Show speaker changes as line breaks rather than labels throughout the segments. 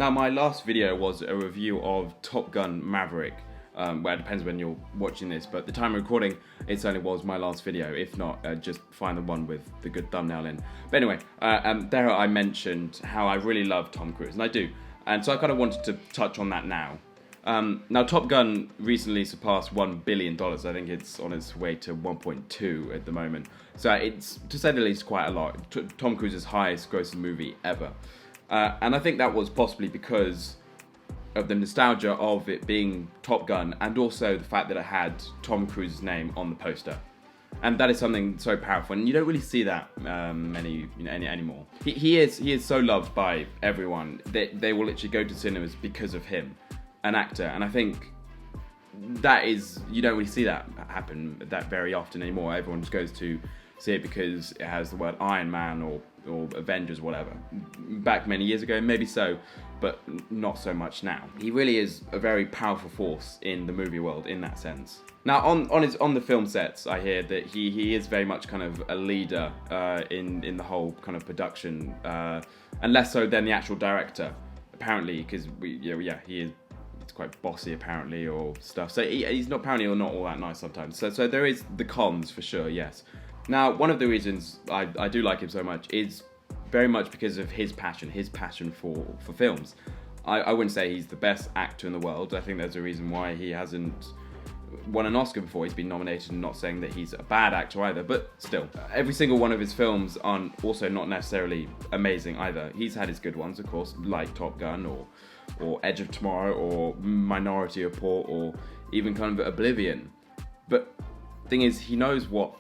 Now, my last video was a review of Top Gun Maverick. Well, it depends when you're watching this, but the time of recording, it certainly was my last video. If not, just find the one with the good thumbnail in. But anyway, there I mentioned how I really love Tom Cruise, and I do. And so I kind of wanted to touch on that now. Now, Top Gun recently surpassed $1 billion. I think it's on its way to 1.2 at the moment. So it's, to say the least, quite a lot. Tom Cruise's highest grossing movie ever. And I think that was possibly because of the nostalgia of it being Top Gun, and also the fact that it had Tom Cruise's name on the poster. And that is something so powerful, and you don't really see that anymore. He is so loved by everyone that they will literally go to cinemas because of him, an actor. And I think that is, you don't really see that happen that very often anymore. Everyone just goes to see it because it has the word Iron Man or Avengers, whatever. Back many years ago, maybe so, but not so much now. He really is a very powerful force in the movie world in that sense. Now, on the film sets, I hear that he is very much kind of a leader in the whole kind of production, and less so than the actual director, apparently, because he is. It's quite bossy apparently or stuff. So he's not all that nice sometimes. So there is the cons for sure, yes. Now, one of the reasons I do like him so much is very much because of his passion for films. I wouldn't say he's the best actor in the world. I think there's a reason why he hasn't won an Oscar before. He's been nominated, and not saying that he's a bad actor either, but still. Every single one of his films aren't also not necessarily amazing either. He's had his good ones, of course, like Top Gun or Edge of Tomorrow or Minority Report or even kind of Oblivion. But the thing is, he knows what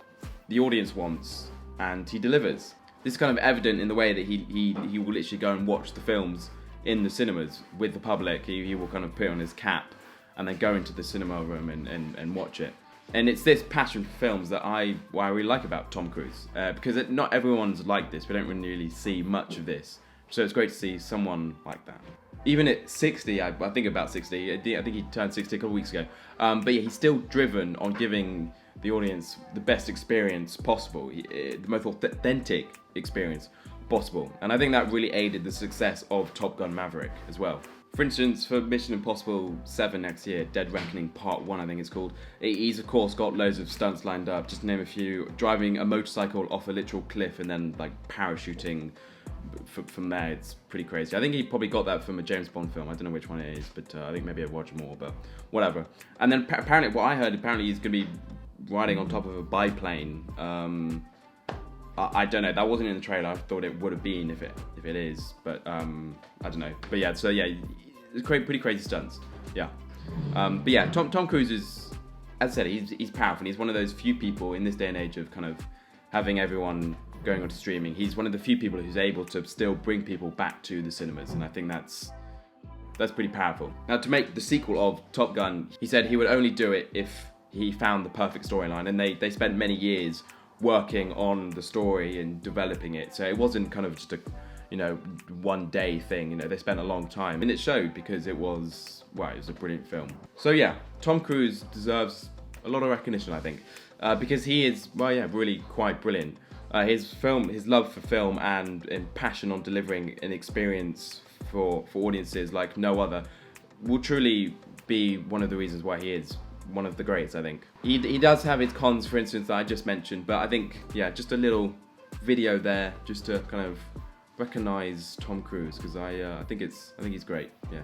the audience wants, and he delivers. This is kind of evident in the way that he will literally go and watch the films in the cinemas with the public. He will kind of put on his cap and then go into the cinema room and watch it. And it's this passion for films that I really like about Tom Cruise, because not everyone's like this. We don't really see much of this, so it's great to see someone like that. Even at 60, I think about 60, I think he turned 60 a couple of weeks ago, but yeah, he's still driven on giving the audience the best experience possible, the most authentic experience possible. And I think that really aided the success of Top Gun Maverick as well. For instance, for Mission Impossible 7 next year, Dead Reckoning Part 1 I think it's called, he's of course got loads of stunts lined up, just to name a few. Driving a motorcycle off a literal cliff and then like parachuting from there. It's pretty crazy. I think he probably got that from a James Bond film. I don't know which one it is, but I think maybe I've watched more, but whatever. And then apparently, what I heard, apparently he's going to be riding on top of a biplane. I don't know, that wasn't in the trailer. I thought it would have been if it is, but I don't know. But yeah, so yeah, it's pretty crazy stunts. Yeah, but yeah, Tom Cruise is, as I said, he's powerful. He's one of those few people in this day and age of kind of having everyone going onto streaming. He's one of the few people who's able to still bring people back to the cinemas, and I think that's pretty powerful. Now, to make the sequel of Top Gun, he said he would only do it if he found the perfect storyline, and they spent many years working on the story and developing it. So it wasn't kind of just a one day thing. They spent a long time, and it showed because it was a brilliant film. So yeah, Tom Cruise deserves a lot of recognition, I think, because he is really quite brilliant. His love for film and passion on delivering an experience for audiences like no other will truly be one of the reasons why he is one of the greats, I think. He does have his cons, for instance, that I just mentioned, but I think, yeah, just a little video there just to kind of recognize Tom Cruise, because I think he's great. Yeah.